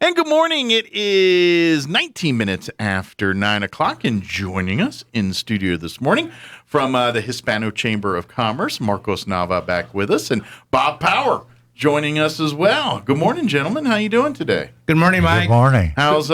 And good morning. It is 19 minutes after 9 o'clock, and joining us in studio this morning from the Hispano Chamber of Commerce, Marcos Nava back with us, and Bob Power joining us as well. Good morning, gentlemen. How you doing today? Good morning, Mike. Good morning. How's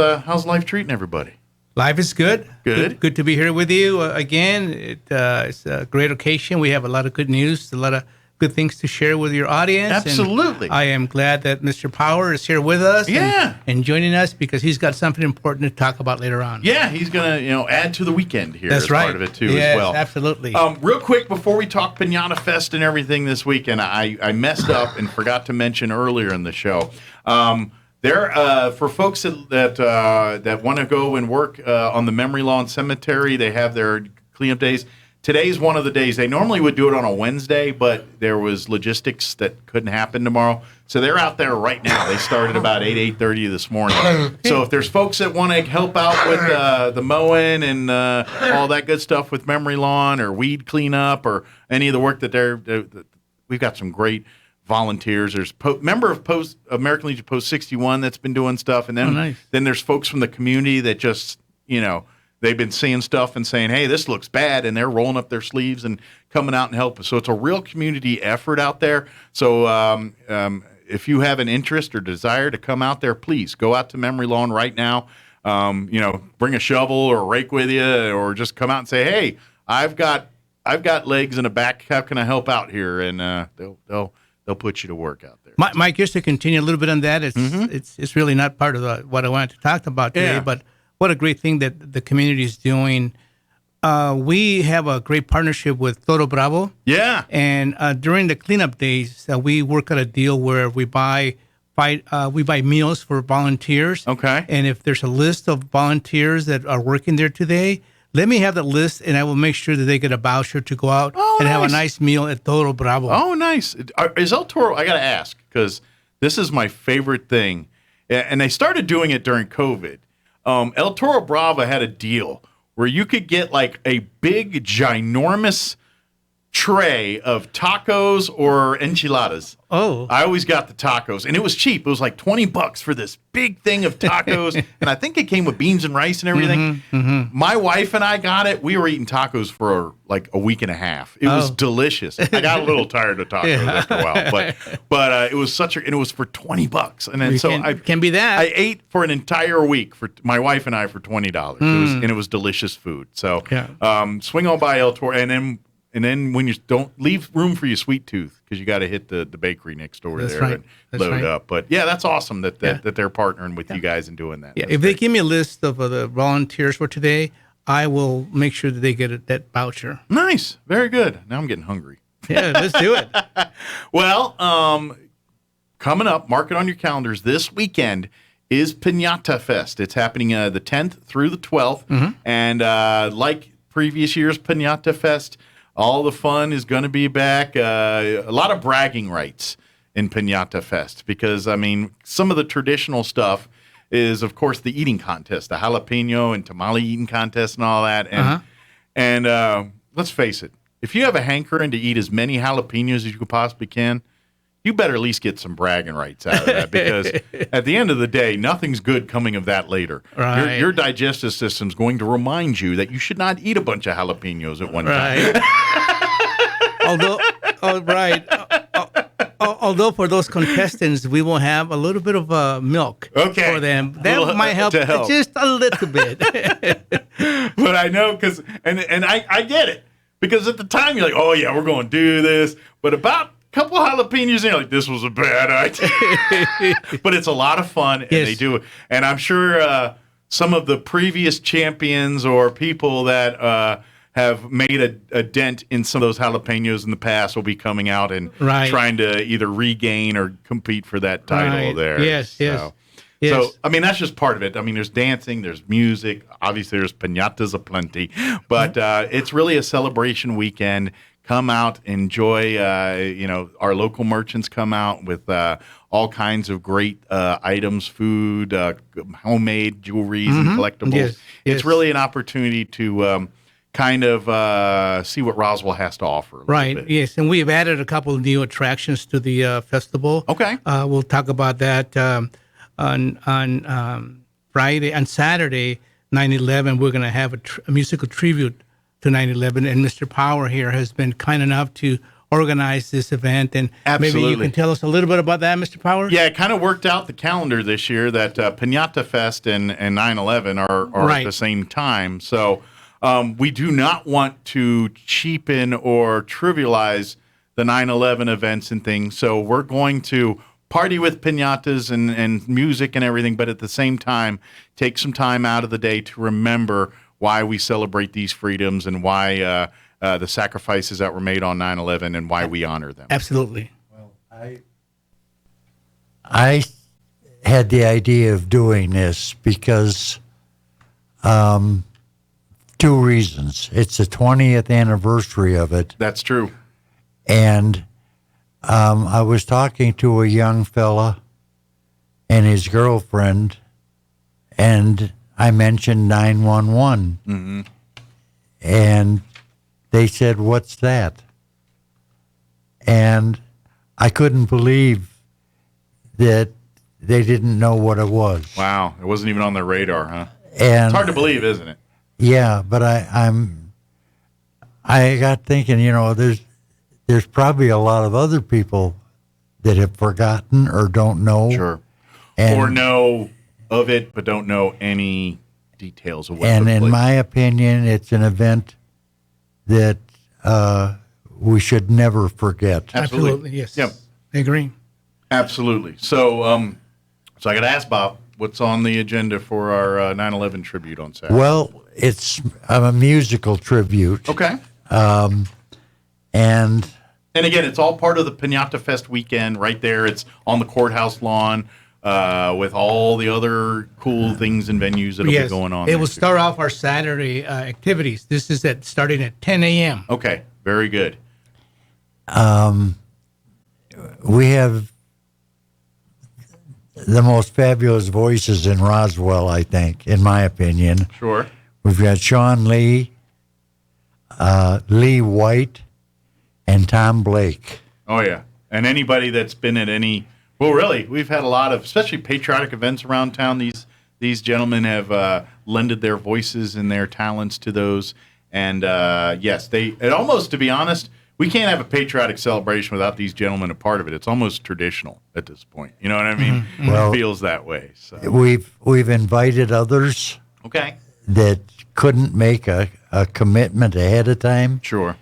life treating everybody? Life is good. Good to be here with you again. It's a great occasion. We have a lot of good news, a lot of good things to share with your audience. Absolutely. And I am glad that Mr. Power is here with us. And joining us because he's got something important to talk about later on. Yeah, he's going to add to the weekend here. That's as right. Part of it too, yes, as well. Absolutely. Real quick before we talk Piñatafest and everything this weekend, I messed up and forgot to mention earlier in the show. There, for folks that want to go and work on the Memory Lawn Cemetery, they have their cleanup days. Today's one of the days. They normally would do it on a Wednesday, but there was logistics that couldn't happen tomorrow. So they're out there right now. They started about 8:30 this morning. So if there's folks that want to help out with the mowing and all that good stuff with Memory Lawn or weed cleanup or any of the work that we've got some great volunteers. There's member of American Legion Post 61 that's been doing stuff, and then then there's folks from the community that just they've been seeing stuff and saying, hey, this looks bad, and they're rolling up their sleeves and coming out and helping. So it's a real community effort out there. So if you have an interest or desire to come out there, please go out to Memory Lawn right now. Bring a shovel or a rake with you, or just come out and say, hey, I've got legs and a back. How can I help out here? And they'll put you to work out there. Mike, just to continue a little bit on that, it's really not part of what I wanted to talk about today, but what a great thing that the community is doing. We have a great partnership with Toro Bravo. Yeah. And during the cleanup days, we work out a deal where we buy meals for volunteers. Okay. And if there's a list of volunteers that are working there today, let me have that list, and I will make sure that they get a voucher to go out and have a nice meal at Toro Bravo. Oh, nice. Is El Toro, I got to ask, because this is my favorite thing, and they started doing it during COVID. El Toro Bravo had a deal where you could get like a big, ginormous tray of tacos or enchiladas. Oh. I always got the tacos, and it was cheap. It was like $20 for this big thing of tacos, and I think it came with beans and rice and everything. My wife and I got it. We were eating tacos for like a week and a half. It was delicious. I got a little tired of tacos after a while, but it was and it was for $20, and then I can be that. I ate for an entire week for my wife and I for $20. It was delicious food. So swing on by El Toro, and then when you don't leave room for your sweet tooth, because you got to hit the bakery next door and load up. But yeah, that's awesome that they're partnering with you guys and doing that. Yeah, if they give me a list of the volunteers for today, I will make sure that they get that voucher. Nice, very good. Now I'm getting hungry. Yeah, let's do it. Well, coming up, mark it on your calendars. This weekend is Piñatafest. It's happening the 10th through the 12th, and like previous years, Piñatafest. All the fun is going to be back. A lot of bragging rights in Piñatafest because, I mean, some of the traditional stuff is, of course, the eating contest, the jalapeno and tamale eating contest and all that. And let's face it, if you have a hankering to eat as many jalapenos as you possibly can, you better at least get some bragging rights out of that because at the end of the day, nothing's good coming of that later. Right. Your digestive system's going to remind you that you should not eat a bunch of jalapenos at one time. Although for those contestants, we will have a little bit of milk for them. That might help just a little bit. But I know because I get it because at the time you're like, oh yeah, we're going to do this, but about couple jalapenos in, like, this was a bad idea. But it's a lot of fun, and they do it. And I'm sure some of the previous champions or people that have made a dent in some of those jalapenos in the past will be coming out and trying to either regain or compete for that title there. Yes. So, I mean, that's just part of it. I mean, there's dancing, there's music. Obviously, there's piñatas aplenty. But it's really a celebration weekend. Come out, enjoy, our local merchants come out with all kinds of great items, food, homemade jewelries and collectibles. Yes. It's really an opportunity to kind of see what Roswell has to offer. Right, yes. And we've added a couple of new attractions to the festival. Okay. We'll talk about that. on Friday, on Saturday, 9/11, we're going to have a musical tribute to 9/11, and Mr. Power here has been kind enough to organize this event, and Absolutely. maybe you can tell us a little bit about that, Mr. Power? Yeah, it kind of worked out the calendar this year that Piñatafest and 9/11 are Right. at the same time. So we do not want to cheapen or trivialize the 9/11 events and things. So we're going to party with piñatas and music and everything, but at the same time, take some time out of the day to remember why we celebrate these freedoms and why the sacrifices that were made on 9/11 and why we honor them. Absolutely. Well, I had the idea of doing this because 2 reasons. It's the 20th anniversary of it, That's true. and I was talking to a young fella and his girlfriend, and I mentioned 911, and they said, "What's that?" And I couldn't believe that they didn't know what it was. Wow, it wasn't even on their radar, huh? And It's hard to believe, isn't it? yeah, but I got thinking, there's probably a lot of other people that have forgotten or don't know. Sure. And, Or know of it, but don't know any details of what and took in place. my opinion, it's an event that we should never forget. Absolutely. Yes. Yep. I agree. Absolutely. So, so I got to ask Bob, what's on the agenda for our 9/11 tribute on Saturday? Well, it's a musical tribute. Okay. And And again, it's all part of the Piñatafest weekend right there. It's on the courthouse lawn with all the other cool things and venues that'll be going on. It there will too. start off our Saturday activities. This is starting at 10 a.m. Okay. Very good. we have the most fabulous voices in Roswell, I think, in my opinion. Sure. We've got Sean Lee, Lee White, and Tom Blake. Oh, yeah. And anybody that's been at any, well, really, we've had a lot of, especially patriotic events around town. These gentlemen have lended their voices and their talents to those. And yes, it almost, to be honest, we can't have a patriotic celebration without these gentlemen a part of it. It's almost traditional at this point. You know what I mean? Well, it feels that way. So. We've invited others Okay. that couldn't make a commitment ahead of time. Sure.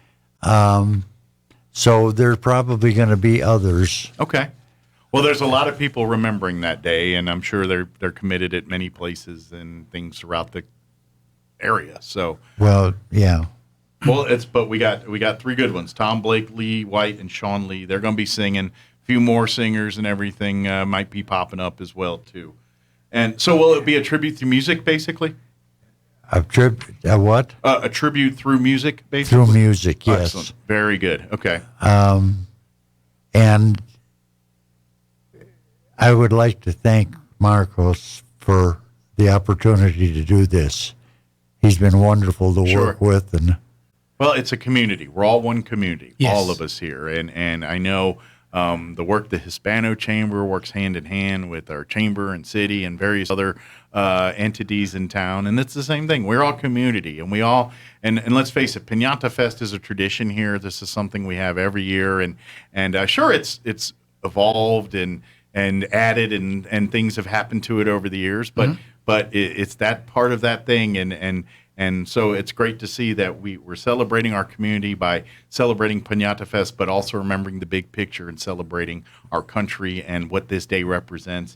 So there's probably going to be others. Okay. Well, there's a lot of people remembering that day, and I'm sure they're committed at many places and things throughout the area. So, Well, yeah. well, but we got three good ones: Tom Blake, Lee White, and Sean Lee. They're going to be singing. A few more singers and everything might be popping up as well too. And so, will it be a tribute through music, basically? A what? A tribute through music, basically. Through music, yes. Excellent. Very good. Okay. And I would like to thank Marcos for the opportunity to do this. He's been wonderful to Sure. work with, and Well, it's a community. We're all one community, Yes. all of us here. And I know the work the Hispano Chamber works hand in hand with our chamber and city and various other entities in town. And it's the same thing. We're all community. And we all, and let's face it, Piñatafest is a tradition here. This is something we have every year. And sure, it's evolved and added and things have happened to it over the years. But it's that part of that thing. And so it's great to see that we're celebrating our community by celebrating Piñatafest, but also remembering the big picture and celebrating our country and what this day represents.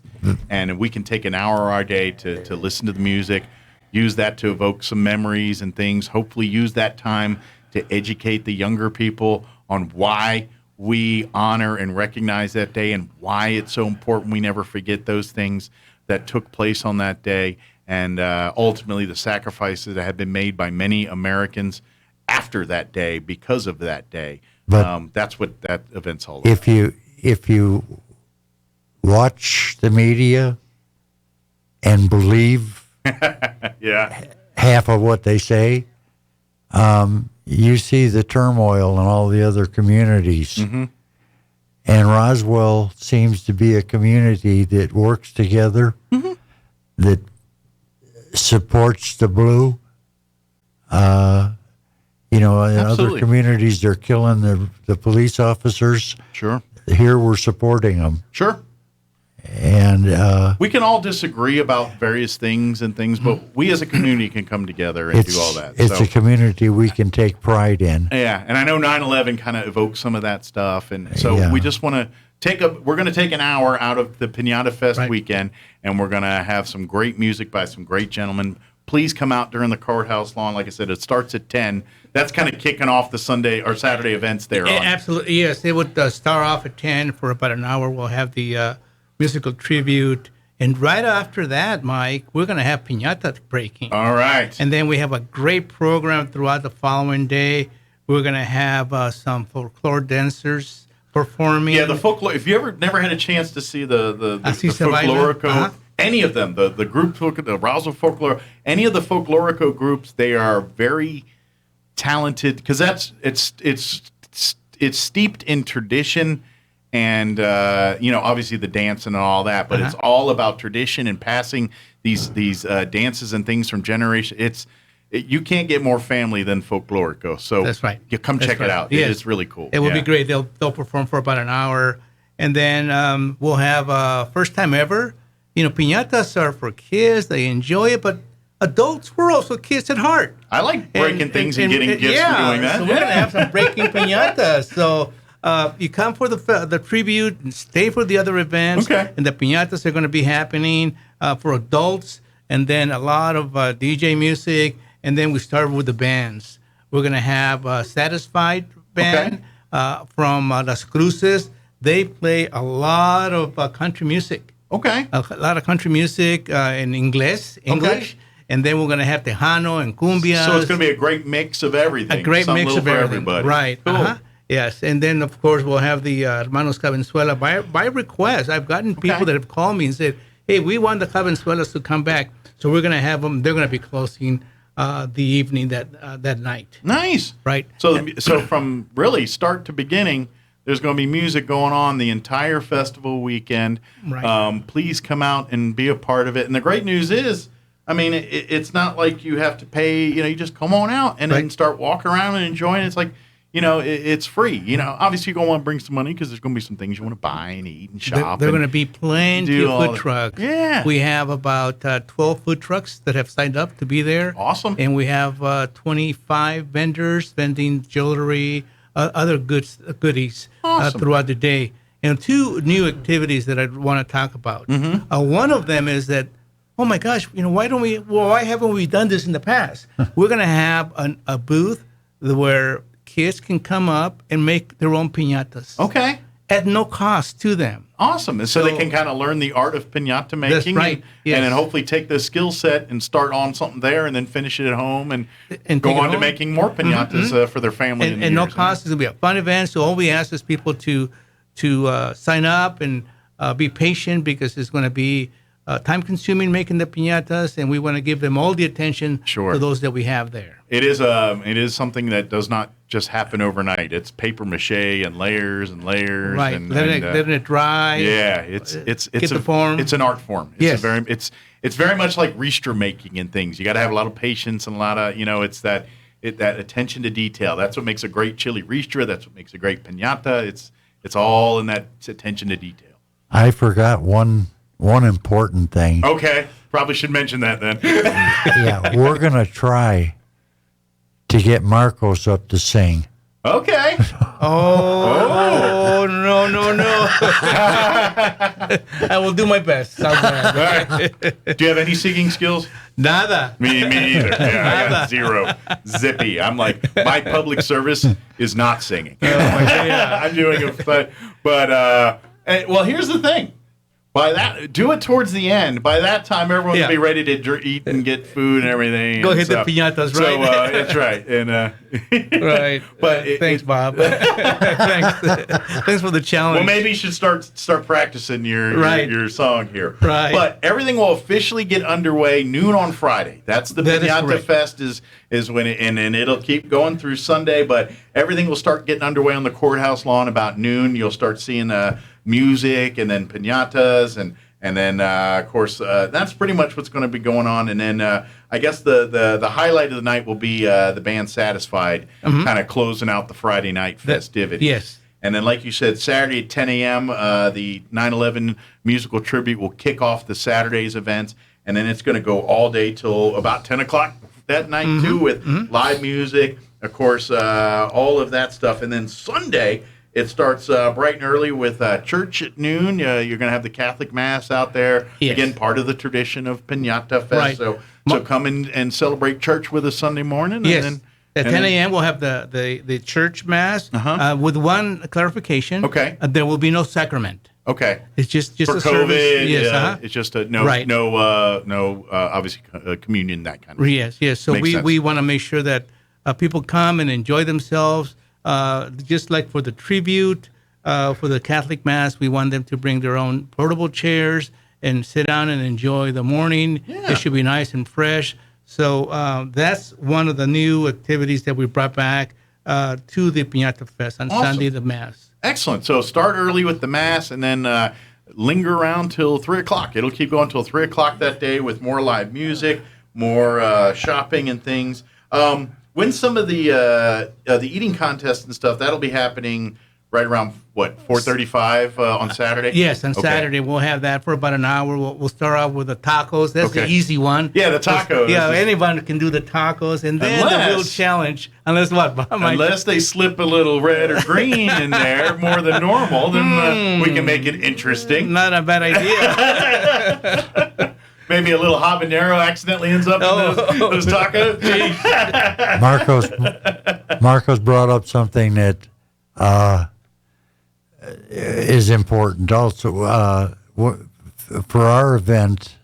And we can take an hour of our day to listen to the music, use that to evoke some memories and things, hopefully use that time to educate the younger people on why we honor and recognize that day and why it's so important we never forget those things that took place on that day. And ultimately, the sacrifices that have been made by many Americans after that day because of that day. But that's what that event's all about. if you watch the media and believe Yeah. half of what they say, you see the turmoil in all the other communities. And Roswell seems to be a community that works together, that supports the blue. In other communities, they're killing the police officers. Sure. Here, we're supporting them. Sure. And we can all disagree about various things, but we as a community can come together and do all that. It's a community we can take pride in. Yeah, and I know 9/11 kind of evokes some of that stuff, and so we just want to we're going to take an hour out of the Piñatafest weekend, and we're going to have some great music by some great gentlemen. Please come out during the courthouse lawn. Like I said, it starts at 10. That's kind of kicking off the Sunday or Saturday events there. Absolutely, yes. It would start off at 10 for about an hour. We'll have the musical tribute. And right after that, Mike, we're going to have piñata breaking. All right. And then we have a great program throughout the following day. We're going to have some folklore dancers performing. Yeah, the folklore. If you never had a chance to see the folklorico, any of them, the group, the Roswell folklore, any of the folklorico groups, they are very talented because it's steeped in tradition. And, obviously the dance and all that, but it's all about tradition and passing these dances and things from generation. You can't get more family than folklorico. So that's right. You come check it out. Yes. It's really cool. It will be great. They'll perform for about an hour. And then we'll have first time ever. Piñatas are for kids. They enjoy it, but adults, we're also kids at heart. I like breaking things and getting gifts for doing that. So we're going to have some breaking piñatas. So you come for the tribute and stay for the other events. Okay. And the piñatas are going to be happening for adults, and then a lot of DJ music, and then we start with the bands. We're going to have a Satisfied band from Las Cruces. They play a lot of country music. Okay. A lot of country music in English. And then we're going to have Tejano and Cumbia. So it's going to be a great mix of everything. A great mix of everything. Everybody. Right. Cool. Yes. And then, of course, we'll have the Hermanos Cabenzuela by request. I've gotten people that have called me and said, hey, we want the Cabenzuelas to come back. So we're going to have them. They're going to be closing the evening that night. Nice. Right. So from really start to beginning, there's going to be music going on the entire festival weekend. Right. Please come out and be a part of it. And the great news is, it's not like you have to pay. You just come on out and then start walking around and enjoying it. It's like, it's free. Obviously you're going to want to bring some money because there's going to be some things you want to buy and eat and shop. There are going to be plenty of food trucks. Yeah. We have about 12 food trucks that have signed up to be there. Awesome. And we have 25 vendors vending jewelry, other goodies throughout the day. And two new activities that I want to talk about. One of them is that, oh my gosh, why haven't we done this in the past? We're going to have a booth where kids can come up and make their own piñatas. Okay. At no cost to them. Awesome. And so they can kind of learn the art of piñata making. That's right. And then hopefully take the skill set and start on something there and then finish it at home and go on to making more piñatas for their family. And no cost. It's going to be a fun event. So all we ask is people to sign up and be patient because it's going to be time-consuming making the piñatas, and we want to give them all the attention to those that we have there. It is something that does not just happen overnight. It's paper mache and layers and layers. Right, and letting it dry. Yeah, it's the form. It's an art form. It's very much like ristre making and things. You got to have a lot of patience and a lot of it's that attention to detail. That's what makes a great chili ristre. That's what makes a great piñata. It's all in that attention to detail. I forgot one important thing. Okay, probably should mention that then. Yeah, we're going to try to get Marcos up to sing. Okay. Oh, no. I will do my best. All right. Do you have any singing skills? Nada. Me either. Yeah, I got zero. Zippy. I'm like, my public service is not singing. I'm doing it, but well, here's the thing. Do it towards the end. By that time, everyone will be ready to eat and get food and everything. Go hit the piñatas, right? So that's right. And right. But thanks, Bob. Thanks for the challenge. Well, maybe you should start practicing your song here. Right. But everything will officially get underway noon on Friday. That's the Piñatafest is when and it'll keep going through Sunday. But everything will start getting underway on the courthouse lawn about noon. You'll start seeing music and then piñatas and then of course that's pretty much what's going to be going on. And then I guess the highlight of the night will be the band Satisfied kind of closing out the Friday night festivities. Yes. And then, like you said, Saturday at 10 a.m., the 9/11 musical tribute will kick off the Saturday's events, and then it's going to go all day till about 10 o'clock that night too, with live music, of course, all of that stuff. And then Sunday, it starts bright and early with church at noon. You're going to have the Catholic Mass out there. Yes. Again, part of the tradition of Piñatafest. Right. So come in and celebrate church with us Sunday morning. Yes. And then, at 10 a.m. we'll have the church Mass with one clarification. Okay. There will be no sacrament. Okay. It's just for a COVID. service. Yes, It's just no obviously communion, that kind of thing. Yes. So we want to make sure that people come and enjoy themselves. Just like for the tribute, for the Catholic Mass, we want them to bring their own portable chairs and sit down and enjoy the morning. Yeah. It should be nice and fresh. So that's one of the new activities that we brought back to the Piñatafest on Sunday, the Mass. Excellent. So start early with the Mass and then linger around till 3 o'clock. It'll keep going till 3 o'clock that day with more live music, more shopping and things. When some of the eating contests and stuff, that'll be happening right around, 4:35 on Saturday? Yes, on Saturday we'll have that for about an hour. We'll start off with the tacos. That's the easy one. Yeah, the tacos. Yeah, anyone can do the tacos. And then the real challenge, unless they slip a little red or green in there more than normal, then we can make it interesting. Not a bad idea. Maybe a little habanero accidentally ends up in those tacos. Marcos brought up something that is important also. For our event,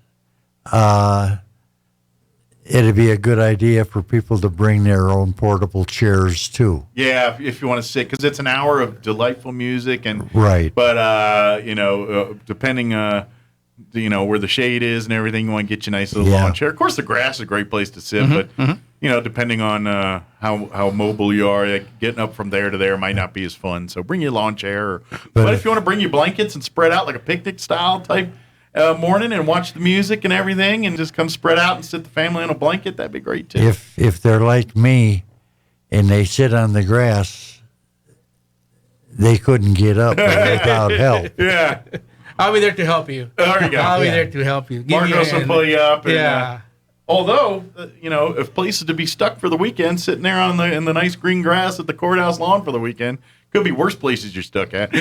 it'd be a good idea for people to bring their own portable chairs too. Yeah, if you want to sit, because it's an hour of delightful music and right. But depending where the shade is and everything, you want to get you a nice little lawn chair. Of course, the grass is a great place to sit, but depending on how mobile you are, getting up from there to there might not be as fun. So bring your lawn chair. But if you want to bring your blankets and spread out like a picnic style type morning and watch the music and everything, and just come spread out and sit the family on a blanket, that'd be great too. If they're like me and they sit on the grass, they couldn't get up without help. Yeah. I'll be there to help you. There you go. I'll be there to help you. Marcos will pull you up. And, although, if places to be stuck for the weekend, sitting there in the nice green grass at the courthouse lawn for the weekend, could be worse places you're stuck at.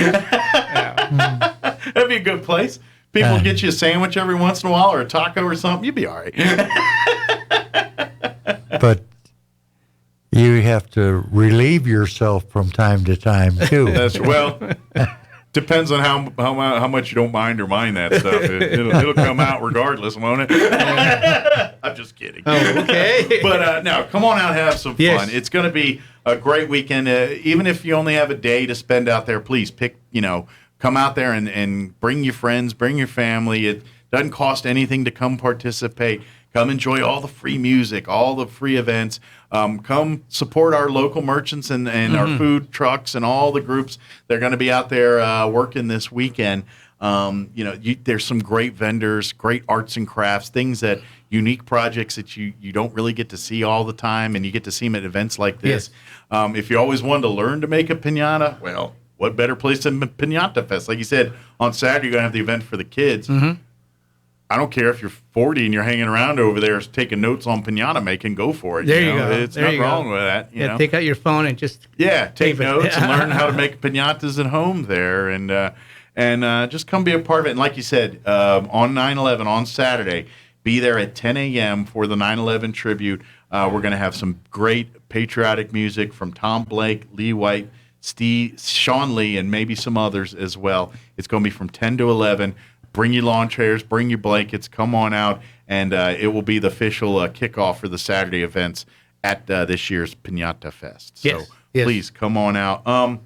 That'd be a good place. People get you a sandwich every once in a while or a taco or something. You'd be all right. But you have to relieve yourself from time to time too. Depends on how much you don't mind that stuff. It'll come out regardless, won't it? I'm just kidding. Oh, okay. But now, come on out and have some fun. Yes. It's going to be a great weekend. Even if you only have a day to spend out there, please come out there and bring your friends, bring your family. It doesn't cost anything to come participate. Come enjoy all the free music, all the free events. Come support our local merchants and our food trucks and all the groups. They're going to be out there working this weekend. There's some great vendors, great arts and crafts, things that unique projects that you don't really get to see all the time, and you get to see them at events like this. Yes. If you always wanted to learn to make a piñata, well, what better place than Piñatafest? Like you said, on Saturday you're going to have the event for the kids. Mm-hmm. I don't care if you're 40 and you're hanging around over there taking notes on piñata making, go for it. There you go. It's not wrong with that. You know? Take out your phone and just take notes and learn how to make piñatas at home there, and just come be a part of it. And like you said, on 9/11 on Saturday, be there at 10 a.m. for the 9/11 tribute. We're going to have some great patriotic music from Tom Blake, Lee White, Sean Lee, and maybe some others as well. It's going to be from 10 to 11. bring your lawn chairs, bring your blankets, come on out, and it will be the official kickoff for the Saturday events at this year's Piñatafest. So please come on out.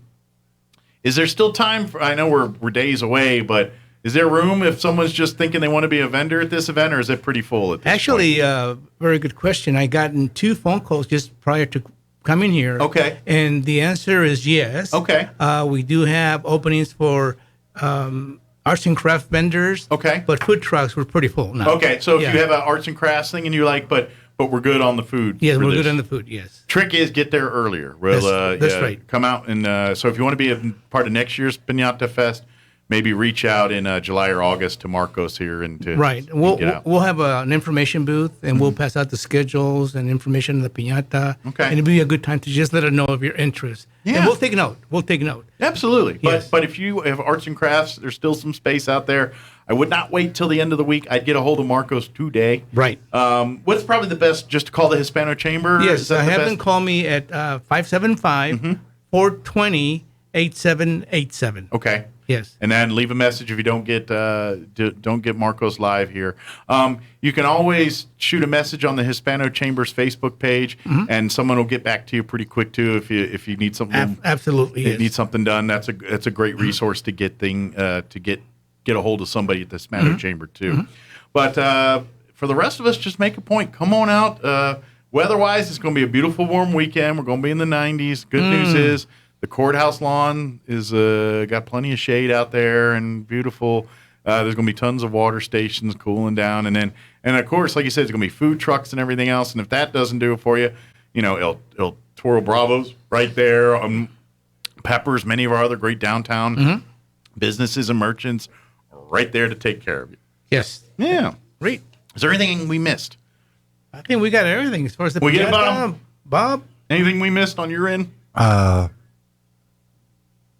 Is there still time for, I know we're days away, but is there room if someone's just thinking they want to be a vendor at this event, or is it pretty full at this point? Very good question. I gotten 2 phone calls just prior to coming here. Okay. And the answer is yes. Okay. We do have openings for arts and craft vendors. Okay. But food trucks, we're pretty full now. Okay, so if you have an arts and crafts thing and you're like, but we're good on the food. Yes, we're good on the food, yes. Trick is get there earlier. Well, that's right. Come out and so if you want to be a part of next year's Piñatafest, maybe reach out in July or August to Marcos here and to We'll have an information booth and we'll pass out the schedules and information on the piñata. Okay. And it'll be a good time to just let us know of your interest. Yeah. And we'll take note. Absolutely. Yes. But if you have arts and crafts, there's still some space out there. I would not wait till the end of the week. I'd get a hold of Marcos today. Right. What's probably the best? Just to call the Hispano Chamber? Yes, have them call me at 575-420-8787. Okay. Yes. And then leave a message if you don't get Marcos live here. You can always shoot a message on the Hispano Chamber's Facebook page, and someone will get back to you pretty quick too if you need something. Absolutely. If you need something done, that's a great resource to get a hold of somebody at the Hispano Chamber too. But for the rest of us, just make a point. Come on out. Weather-wise, it's going to be a beautiful, warm weekend. We're going to be in the 90s. Good news is the courthouse lawn is got plenty of shade out there and beautiful. There's going to be tons of water stations cooling down, and of course, like you said, it's going to be food trucks and everything else. And if that doesn't do it for you, El Toro Bravos right there, Peppers, many of our other great downtown businesses and merchants are right there to take care of you. Yes. Yeah. Great. Is there anything we missed? I think we got everything as far as the We get Bob? Anything we missed on your end?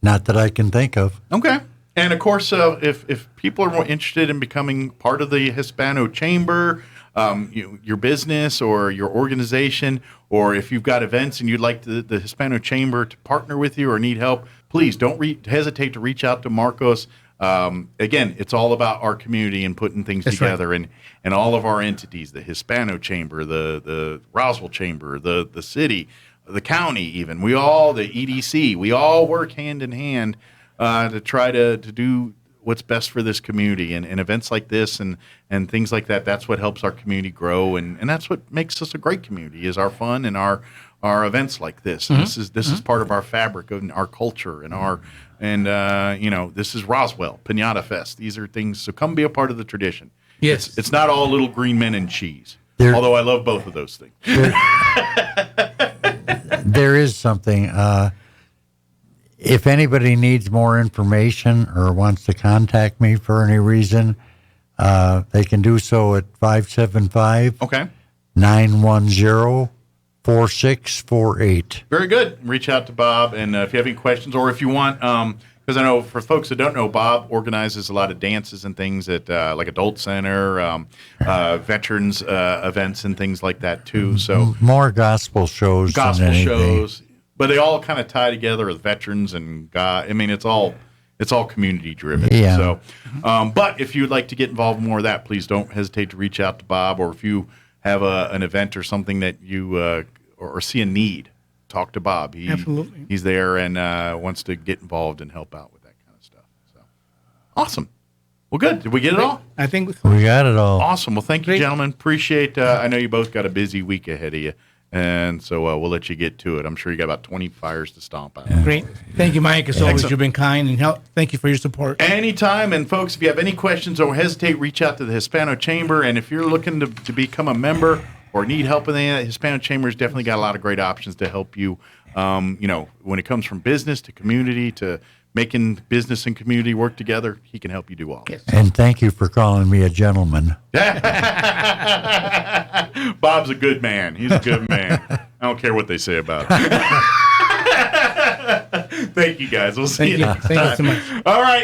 Not that I can think of. Okay. And of course, if people are more interested in becoming part of the Hispano Chamber, your business or your organization, or if you've got events and you'd like the Hispano Chamber to partner with you or need help, please don't hesitate to reach out to Marcos. Again, it's all about our community and putting things together, right. and all of our entities, the Hispano Chamber, the Roswell Chamber, the city, the county, even the EDC, we all work hand in hand to try to do what's best for this community, and events like this and things like that. That's what helps our community grow, and that's what makes us a great community is our fun and our events like this. And this is part of our fabric of our culture and this is Roswell Piñatafest. These are things. So come be a part of the tradition. Yes, it's not all little green men and cheese. Although I love both of those things. There is something. If anybody needs more information or wants to contact me for any reason, they can do so at 575-910-4648. Very good. Reach out to Bob, and if you have any questions, or if you want, because I know for folks that don't know, Bob organizes a lot of dances and things at like Adult Center, veterans events and things like that too. So more gospel shows. But they all kind of tie together with veterans and God. I mean, it's all community driven. Yeah. So, but if you'd like to get involved in more of that, please don't hesitate to reach out to Bob. Or if you have an event or something that you or see a need, talk to Bob. Absolutely. He's there and wants to get involved and help out with that kind of stuff. So, awesome. Well, good. Did we get it all? I think we got it all. Awesome. Well, thank you, gentlemen. Appreciate. I know you both got a busy week ahead of you. And so we'll let you get to it. I'm sure you got about 20 fires to stomp out. Great. Thank you, Mike. As always, you've been kind and thank you for your support. Anytime. And folks, if you have any questions, don't hesitate. Reach out to the Hispano Chamber. And if you're looking to become a member or need help in the Hispano Chamber, has definitely got a lot of great options to help you. When it comes from business to community to making business and community work together, he can help you do all. Yes. And thank you for calling me a gentleman. Bob's a good man. He's a good man. I don't care what they say about him. Thank you, guys. We'll see you next time. Thank you so much. All right.